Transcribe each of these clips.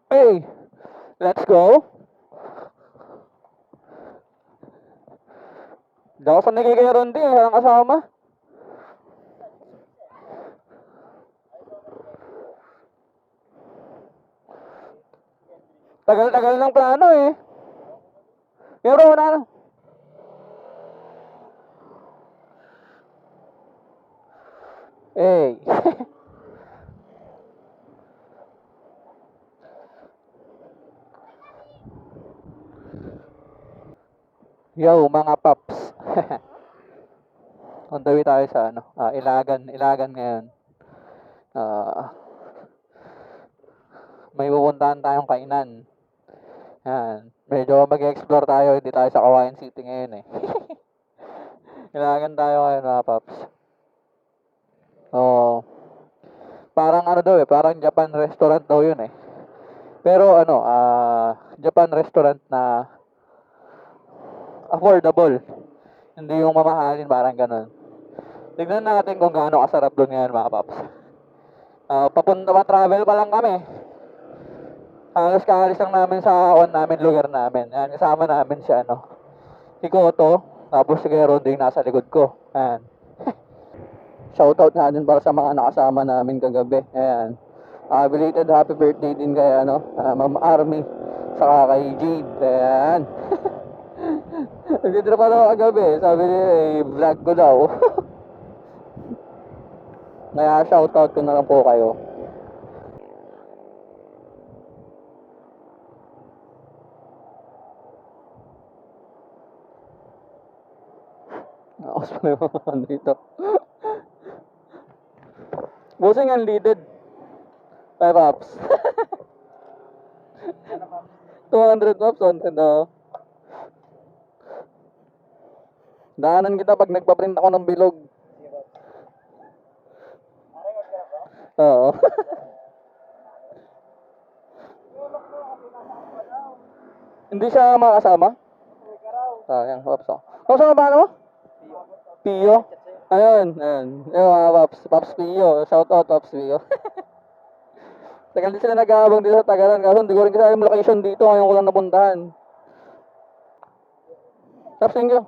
Hey, let's go. Di ako sa nagkikaroon din, walang kasama. Tagal-tagal ng plano eh. Pero wala na. Hey. Yo, mga paps. On the way tayo sa Ilagan ngayon. Ah, may pupuntahan tayong kainan. Yan. Medyo mag-explore tayo, hindi tayo sa Kawayan City ngayon eh. Ilagan tayo ngayon mga paps. Oh, parang ano daw eh, parang Japan restaurant daw yun eh. Pero Japan restaurant na affordable. Hindi yung mamahalin, parang ganun. Tignan natin kung gaano kasarap doon ngayon mga paps. Papunta pa travel pa lang kami. Halos kaalis lang namin sa lugar namin. Yan, kasama namin si Koto, tapos si Gero din nasa likod ko. Yan. Shoutout nga din para sa mga nakasama namin kagabi. Ayan. Belated happy birthday din kay Ma'am Army, saka kay Jade. Ayan. Nagtitra pa daw kagabi. Sabi niya, vlog ko daw. Kaya shoutout ko na lang po kayo. Nakos pa naman dito. Busing unleaded. 5 ups. 200 ups, 100 oh. Daanan kita pag nagpa-print ako ng bilog. Oo. Hindi siya makasama? Yan, Pops. Pops, ano ba mo? Pio? Ayun. Yung mga Pops. Pops Pio. Shout out, Pops Pio. Tagal din sila nag-aabang dito sa Tagalan. Kaso hindi ko rin kasi yung location dito. Ngayon ko lang napuntahan. Pops, thank you.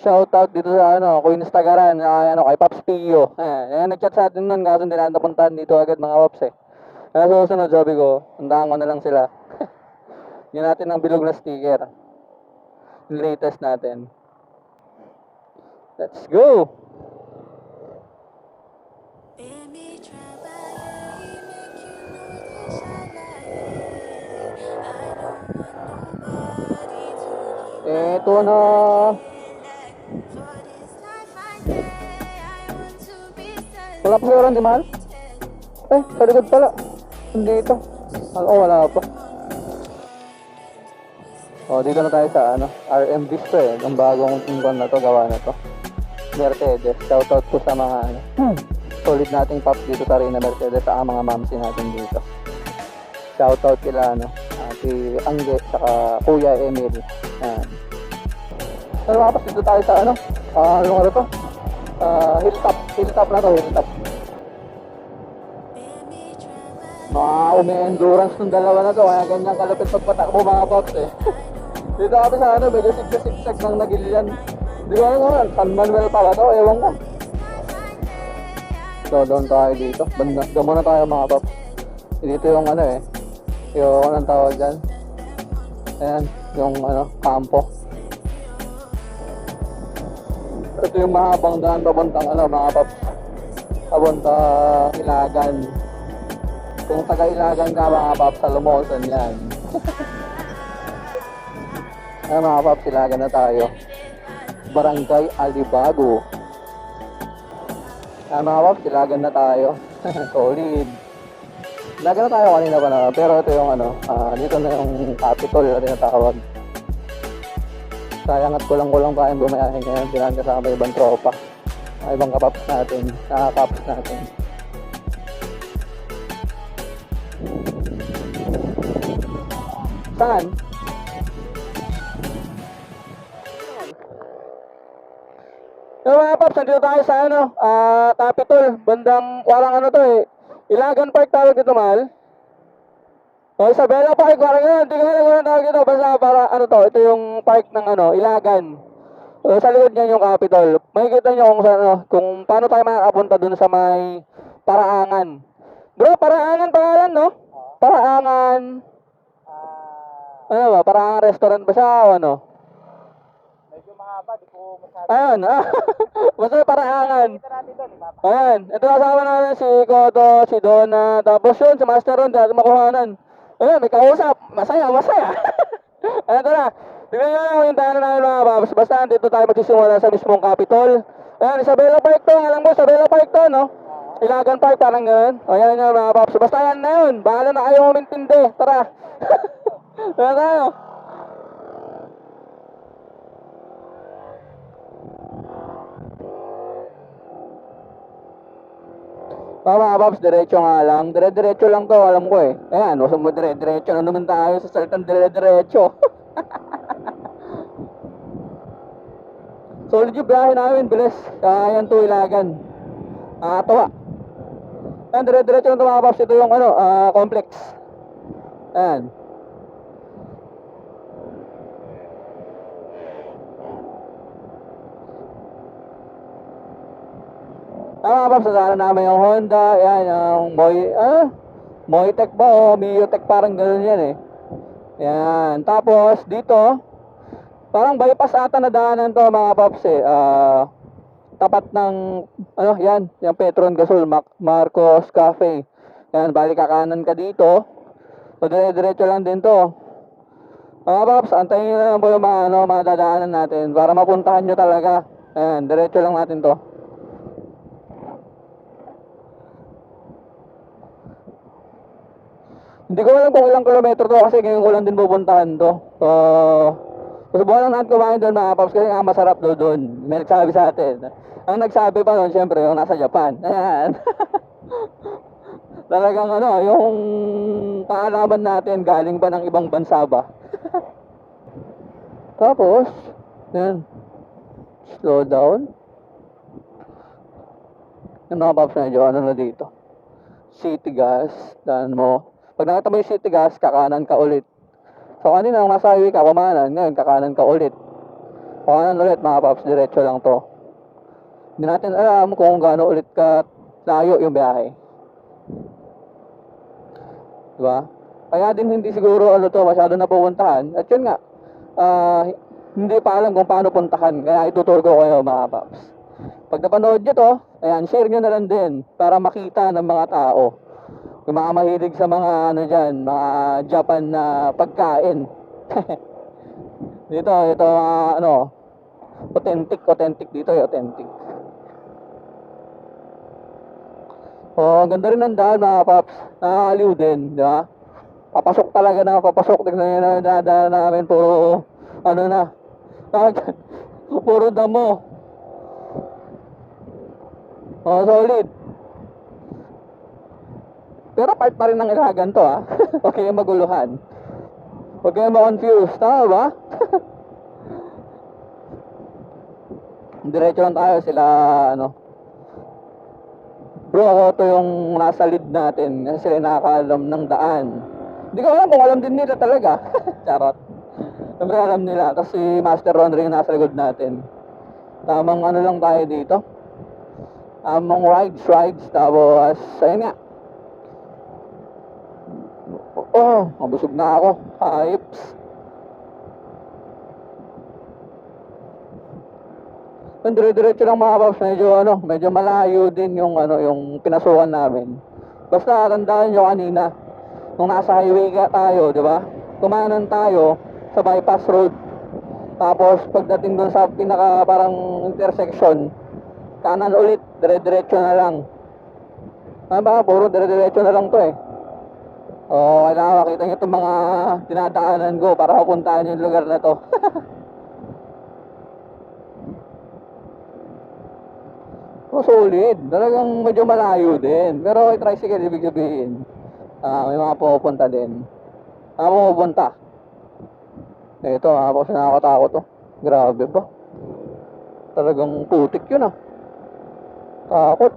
Shout out dito sa Queen's Tagaran. Kay Pops Pio. Ayan, nag-chat sa atin nun. Kaso hindi na napuntahan dito agad mga Pops eh. Kaya susunod, sabi ko, undahan ko na lang sila. Yan natin ang bilog na sticker. Yung latest natin. Let's go! Ito na. Wala pa siguro, di mahal? Sa likod pala. Hindi ito. Wala pa. Dito na tayo sa RM Disco eh. Ang bagong tingkon na to, gawa na to. Mercedes. Shoutout po sa mga solid nating pops dito sa Reyna Mercedes, sa mga mamsi natin dito. Shoutout kila si Angge saka Kuya Emil. Pero mga paps, dito tayo sa to? Hilltop na to, hilltop. Mga umi-endurance ng dalawa na to, kaya ganyan kalapit pagpatakbo mga paps eh. Dito kami sa medyo sigsag ng Nagilian. Hindi ko alam San Manuel pala to, ewan ko. So, doon tayo dito. Doon muna tayo mga paps. Dito yung yung anong tawag dyan. Ayan, yung kampo. Ito yung mahabang daan papuntang mga paps. Papunta Ilagan. Kung taga Ilagan ka mga paps, sa Lumoson yan. Ayan mga paps, Ilagan na tayo. Barangay Alibago. Ayan mga paps, Ilagan na tayo. Solid. Ilagan na tayo kanina pa na. Pero ito yung dito na yung Capitol na tinatawag. Sayang at kulang-kulang tayong bumayahin ngayon. Sinahan kasama ibang tropa. Ibang kapaps natin. Nakakapaps natin. Saan? Yung mga paps, nandito tayo sa ano, Capitol, bandang, parang ano to eh, Ilagan Park tawag dito, mahal. O, Isabela Park, parang yun, hindi ko alam kung ano tawag dito, basta para, ano to, ito yung park ng ano, Ilagan. O, sa likod niyan yung Capitol. Makikita nyo kung, ano, kung paano tayo makakapunta dun sa may Paraangan. Bro, Paraangan pangalan, no? Paraangan, ano ba, Paraangan restaurant ba siya o ano? Ayun, basta Paraangan. Ayan, ito kasama namin si Koto, si Donna, tapos yun, si Master Ron, dahil makuhanan. Ayan, may kausap, masaya, masaya. Ayan, ito na. Tignan nyo lang yung tayo namin mga babs. Basta dito tayo magsisimula sa mismong Capitol. Ayan, Isabela Park to, alam mo, Isabela Park to, no? Ilagan Park, parang gano'n. Ayan yun mga babs. Basta yan na yun, bahala na kayo umintindi. Tara. Tara tayo. Mga paps, diretso nga lang. Dire-diretso lang to, alam ko eh. Ayan, usap mo dire-diretso. Ano naman tayo sa salitang dire-diretso? Solid yung biyahe namin, bilis. Kaya yan to Ilagan. Tawa. Ayan, dire-diretso lang to mga paps. Ito yung ano, complex. Ayan. Mga paps, nasaan namin yung Honda. Ayan, yung Moitech ba o Miyotech, parang gano'n yan eh. Ayan, tapos dito, parang bypass ata na daanan to mga paps eh. Tapat ng, ano, yan, yung Petron Gasol, Marcos Cafe. Yan, balik kakanan ka dito. O dire-diretso lang din to. Mga paps, antayin nyo na lang po yung mga, ano, mga dadaanan natin para mapuntahan nyo talaga. Ayan, diretso lang natin to. Hindi ko alam kung ilang kilometro to kasi ngayon ko lang din pupuntahan to. So, susubukan lang natin kumain doon mga paps kasi nga masarap doon. May nagsabi sa atin. Ang nagsabi pa noon, syempre, yung nasa Japan. Ayan. Talagang ano, yung kaalaman natin galing ba ng ibang bansa ba? Tapos, yan. Slow down. Yung mga paps na ano na dito. City gas. Daan mo. Pag nakita mo yung city gas, kakanan ka ulit. So kanina nung nasa highway ka, kumanan. Ngayon, kakanan ka ulit. Kakanan ulit mga paps, diretso lang to. Hindi natin alam kung gaano ulit ka layo yung biyahe. Diba? Kaya din hindi siguro ano to, masyado na pupuntahan. At yun nga, hindi pa alam kung paano puntahan. Kaya ituturo ko kayo mga paps. Pag napanood nyo to, ayan, share nyo na lang din para makita ng mga tao. Yung mga mahilig sa mga ano dyan, mga Japan na pagkain. Dito, ito mga ano, authentic dito, authentic. Oh, ang ganda rin ng daan mga paps. Nakakaliw din, di ba? Papasok talaga na, papasok. Tignan nyo na daan namin, puro, ano na, puro damo. Oh, solid. Pero part pa rin ng Ilagan to ha. Huwag kayong maguluhan. Huwag kayong ma-confuse. Tama ba? Diretso lang tayo sila ano. Bro, ako to yung nasa lead natin. Kasi sila nakakaalam ng daan. Hindi ko alam kung alam din nila talaga. Charot. Siyempre alam nila. Tapos si Master Ron rin nasa likod natin. Tamang ano lang tayo dito. Tamang rides. Tapos, ayun nga. Oh, mabusog na ako. Hypes. Dire-diretso lang mga paps, medyo malayo din yung ano, yung pinasukan namin. Basta tandaan nyo kanina, nung nasa highway tayo, di ba? Kumanan tayo sa bypass road. Tapos pagdating doon sa pinaka parang intersection, kanan ulit, dire-diretso na lang. Ba, puro dire-diretso na lang to eh. Kailangan makita nyo itong mga dinadaanan ko para mapuntahan yung lugar na to. Solid. Talagang medyo malayo din. Pero tricycle, ibig sabihin, may mga pupunta din. Pupunta. Ito, kasi nakakatakot to. Grabe ba? Talagang putik yun ah. Takot.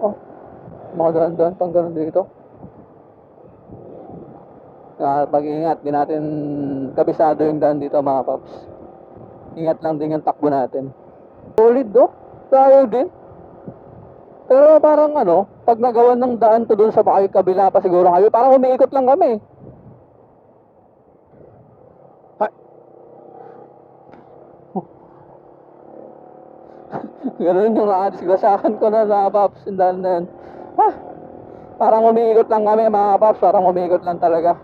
Oh, mga daan-daan pang ganun dito. Pag-ingat, di natin kabisado yung daan dito mga paps. Ingat lang din yung takbo natin. Solid do, tayo din. Pero parang ano, pag nagawan ng daan to dun sa kabila pa siguro kayo, parang umiikot lang kami. Ganun yung nakadisgrasahan ko na mga paps, yung daan na yun. Parang umiikot lang kami mga paps, parang umiikot lang talaga.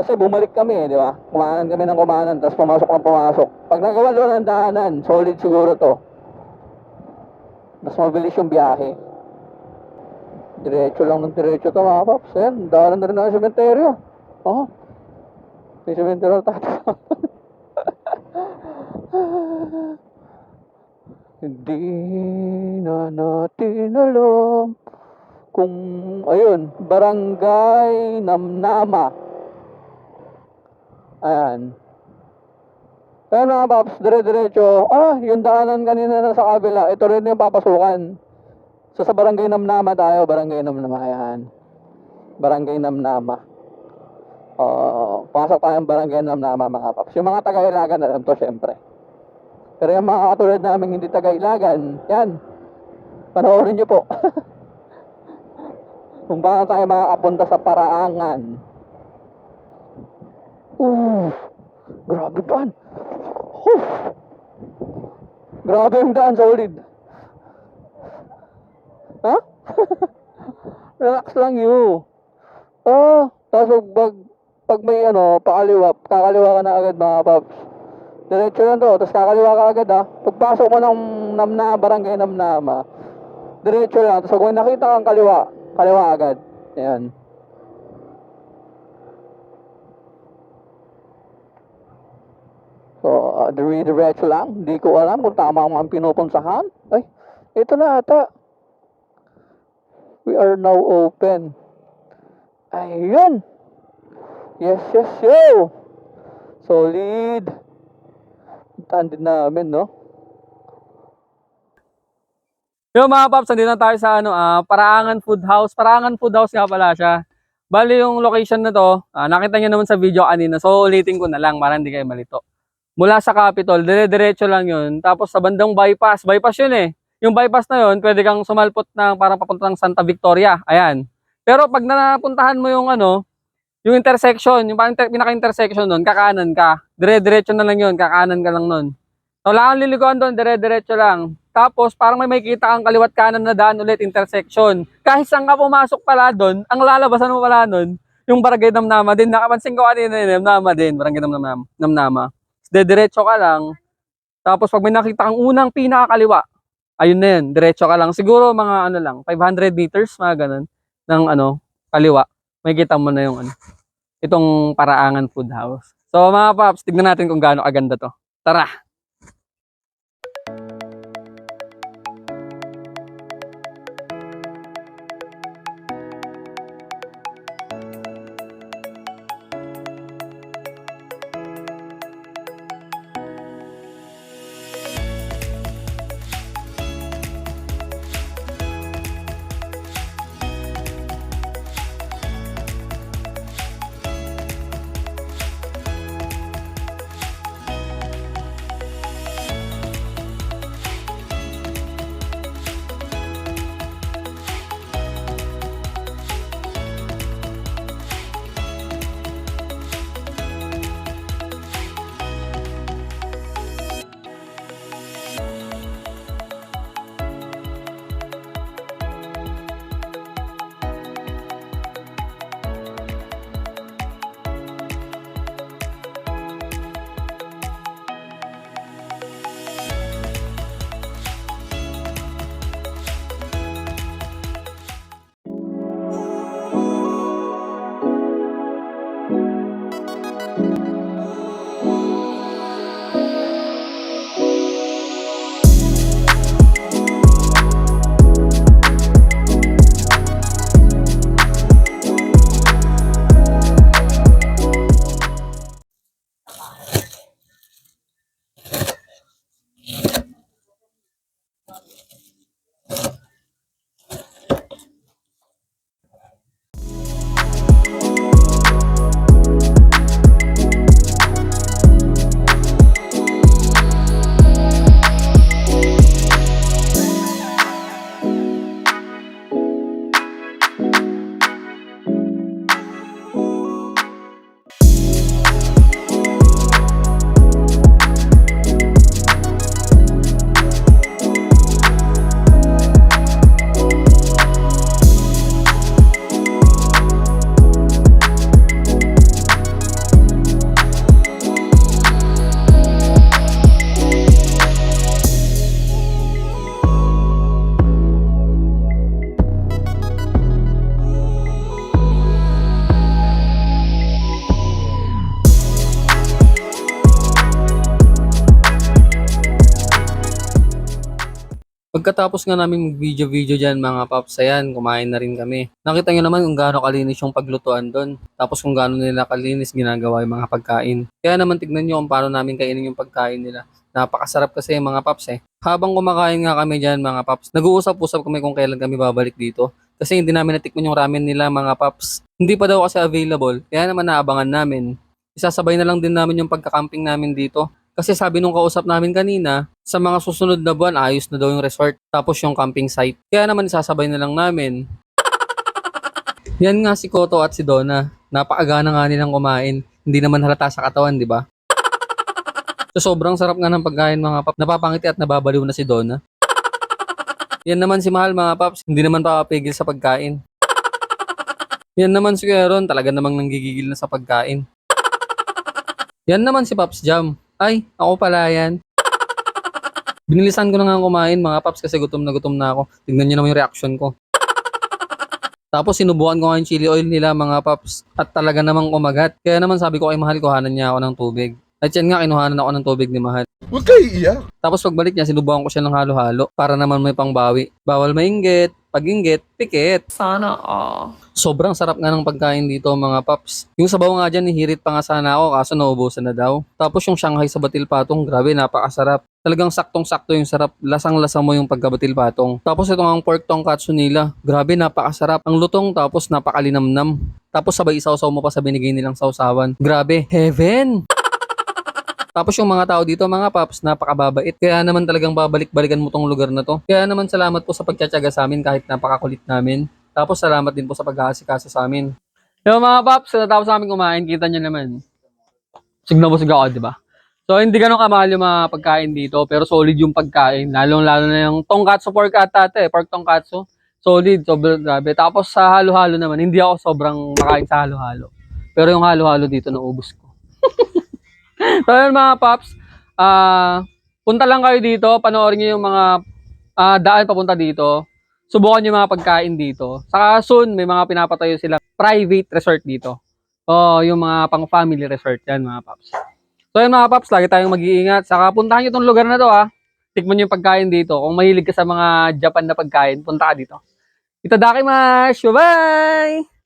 Kasi bumalik kami di ba? Kumanan kami ng kumanan, tapos pumasok. Pag nagawa doon ng daanan, solid siguro to. Mas mabilis yung biyahe. Diretso lang ng diretso to mga paps. Ayan, daanan na rin ang sementeryo. Oh, may sementeryo tayo. Hindi na natin alam kung, ayun, Barangay Namnama. Ayan. Kaya mga paps, dire-diretso, yung daanan kanina na sa kabila, ito rin yung papasukan. So sa Barangay Namnama tayo, Barangay Namnama, ayan. Barangay Namnama. Pasok tayong Barangay Namnama mga paps. Yung mga taga-Ilagan alam to syempre. Pero yung mga katulad namin hindi taga-Ilagan, yan, panoorin nyo po. Kung paano tayo makakapunta sa Paraangan. Grabe daan. Grabe yung daan, solid. Ha? Relax lang yun. Tapos pag may kakaliwa ka na agad mga paps. Diretso lang to, tapos kakaliwa ka agad Pagpasok mo ng Barangay Namnama, diretso lang, tapos kung nakita kang kaliwa agad. Ayan. So, diretso lang. Hindi ko alam kung tama ang pinupunsahan. Ay, ito na ata. We are now open. Ayun. Yes, yo. Solid. Puntaan din namin, no? Yung mga paps, nandito na tayo sa Paraangan Food House. Paraangan Food House nga pala siya. Bali yung location na to, nakita nyo naman sa video kanina. So ulitin ko na lang para hindi kayo malito. Mula sa Capitol, dire-diretso lang yun. Tapos sa bandang bypass yun eh. Yung bypass na yun, pwede kang sumalpot ng parang papunta ng Santa Victoria. Ayan. Pero pag napuntahan mo yung yung intersection, yung pinaka-intersection nun, kakanan ka. Dire-diretso na lang yun, kakanan ka lang nun. So, wala kang liliguan doon, dire-diretso lang. Tapos, parang may makikita kang kaliwat kanan na daan ulit, intersection. Kahit saan ka pumasok pala doon, ang lalabasan mo pala doon, yung Barangay Namnama din. Nakapansin ko kanina yun, Namnama din, Barangay Namnama. Dire-diretso ka lang. Tapos, pag may nakita kang unang pinakakaliwa, ayun na yun, diretso ka lang. Siguro mga 500 meters, mga ganun, ng kaliwa. Makikita mo na yung itong Paraangan Food House. So mga paps, tignan natin kung gaano kaganda to. Tara! Pagkatapos nga namin mag-video-video dyan mga paps, ayan, kumain na rin kami. Nakita nyo naman kung gaano kalinis yung paglutuan doon. Tapos kung gaano nila kalinis ginagawa yung mga pagkain. Kaya naman tignan nyo kung paano namin kainin yung pagkain nila. Napakasarap kasi mga paps eh. Habang kumakain nga kami dyan mga paps, nag-uusap-usap kami kung kailan kami babalik dito. Kasi hindi namin natikman yung ramen nila mga paps. Hindi pa daw kasi available, kaya naman naabangan namin. Isasabay na lang din namin yung pagka-camping namin dito. Kasi sabi nung kausap namin kanina, sa mga susunod na buwan, ayos na daw yung resort, tapos yung camping site. Kaya naman isasabay na lang namin. Yan nga si Koto at si Donna. Napakagana nga nilang kumain. Hindi naman halata sa katawan, di ba? So sobrang sarap nga ng pagkain mga paps. Napapangiti at nababaliw na si Donna. Yan naman si Mahal mga paps. Hindi naman papapigil sa pagkain. Yan naman si Kuya Ron. Talaga namang nanggigigil na sa pagkain. Yan naman si Pops Jam. Ay, ako pala yan. Binilisan ko na nga kumain mga paps kasi gutom na ako. Tignan nyo naman yung reaction ko. Tapos sinubukan ko nga yung chili oil nila mga paps. At talaga namang kumagat. Kaya naman sabi ko kay Mahal, kuhanan niya ako ng tubig. At yan nga, kinuhanan ako ng tubig ni Mahal. Huwag kayo iiyak. Tapos pagbalik niya, sinubukan ko siya ng halo-halo para naman may pangbawi. Bawal mainggit, pag-inggit, pikit. Sana all. Sobrang sarap nga ng pagkain dito mga paps. Yung sabaw nga dyan, hihirit pa nga sana ako kaso naubusan na daw. Tapos yung Shanghai sa batil patong, grabe napakasarap. Talagang saktong-sakto yung sarap. Lasang-lasa mo yung pagkabatil patong. Tapos ito nga ang pork tonkatsu nila. Grabe napakasarap. Ang lutong tapos napakalinamnam. Tapos sabay isaw-saw mo pa sa binigay nilang sausawan. Grabe, heaven! Tapos yung mga tao dito, mga paps, napakababait. Kaya naman talagang babalik-balikan mo tong lugar na to. Kaya naman salamat po sa pagtsatsaga sa amin kahit napakakulit namin. Tapos salamat din po sa pag-aasikaso sa amin. Yung mga paps, natapos namin kumain, kita nyo naman. Busog na busog ako, di ba? So hindi ganun kamahal yung mga pagkain dito, pero solid yung pagkain. Lalong-lalo na yung tonkatsu pork atate, pork tonkatsu. Solid, sobrang grabe. Tapos sa halo-halo naman, hindi ako sobrang makain sa halo-halo. Pero yung halo-halo dito, naubos ko. So yun mga paps, punta lang kayo dito, panoorin nyo yung mga daan papunta dito. Subukan yung mga pagkain dito. Saka soon, may mga pinapatayo silang private resort dito. O yung mga pang family resort yan mga paps. So yun mga paps, lagi tayong mag-iingat. Saka puntahan nyo itong lugar na to Tikman nyo yung pagkain dito. Kung mahilig ka sa mga Japan na pagkain, punta ka dito. Itadakimasu! Bye!